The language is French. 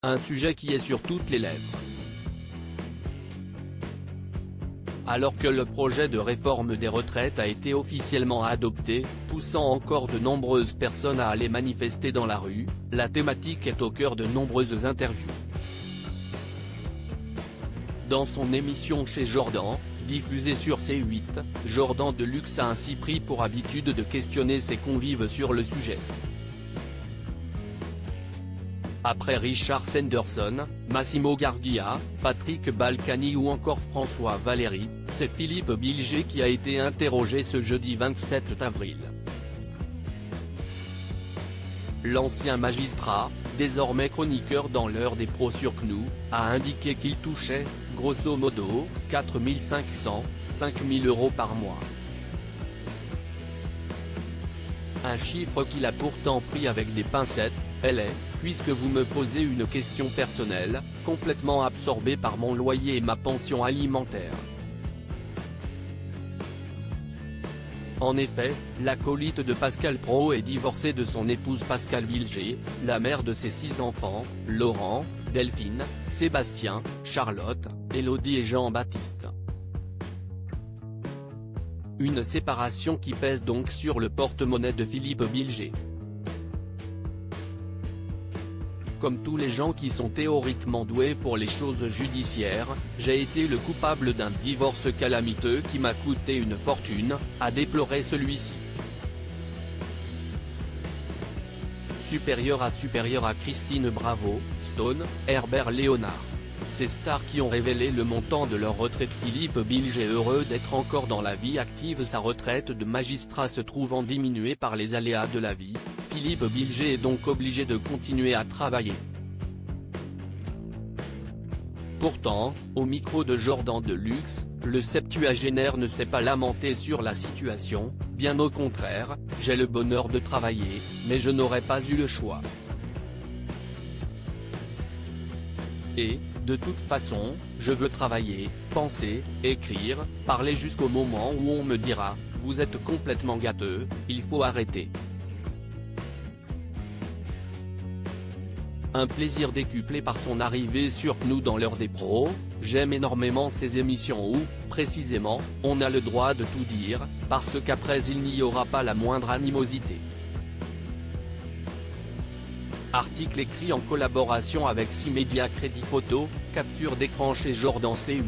un sujet qui est sur toutes les lèvres. Alors que le projet de réforme des retraites a été officiellement adopté, poussant encore de nombreuses personnes à aller manifester dans la rue, la thématique est au cœur de nombreuses interviews. Dans son émission Chez Jordan, diffusée sur C8, Jordan Deluxe a ainsi pris pour habitude de questionner ses convives sur le sujet. Après Richard Sanderson, Massimo Gardia, Patrick Balkany ou encore François Valéry, c'est Philippe Bilger qui a été interrogé ce jeudi 27 avril. L'ancien magistrat, désormais chroniqueur dans l'heure des pros sur CNOO, a indiqué qu'il touchait, grosso modo, 4 500, 5 000 € par mois. Un chiffre qu'il a pourtant pris avec des pincettes, puisque vous me posez une question personnelle, complètement absorbé par mon loyer et ma pension alimentaire. En effet, l'acolyte de Pascal Praud est divorcé de son épouse Pascale Bilger, la mère de ses 6 enfants, Laurent, Delphine, Sébastien, Charlotte, Élodie et Jean-Baptiste. Une séparation qui pèse donc sur le porte-monnaie de Philippe Bilger. Comme tous les gens qui sont théoriquement doués pour les choses judiciaires, j'ai été le coupable d'un divorce calamiteux qui m'a coûté une fortune, a déploré celui-ci. Supérieur à Christine Bravo, Stone, Herbert Léonard. Ces stars qui ont révélé le montant de leur retraite. Philippe Bilger heureux d'être encore dans la vie active. Sa retraite de magistrat se trouvant diminuée par les aléas de la vie, Philippe Bilger est donc obligé de continuer à travailler. Pourtant, au micro de Jordan Deluxe, le septuagénaire ne s'est pas lamenté sur la situation, bien au contraire, j'ai le bonheur de travailler, mais je n'aurais pas eu le choix. Et, de toute façon, je veux travailler, penser, écrire, parler jusqu'au moment où on me dira, vous êtes complètement gâteux, il faut arrêter. Un plaisir décuplé par son arrivée sur CNOO dans l'heure des pros. J'aime énormément ces émissions où, précisément, on a le droit de tout dire, parce qu'après il n'y aura pas la moindre animosité. Article écrit en collaboration avec 6 médias. Crédit photo, capture d'écran chez Jordan C8.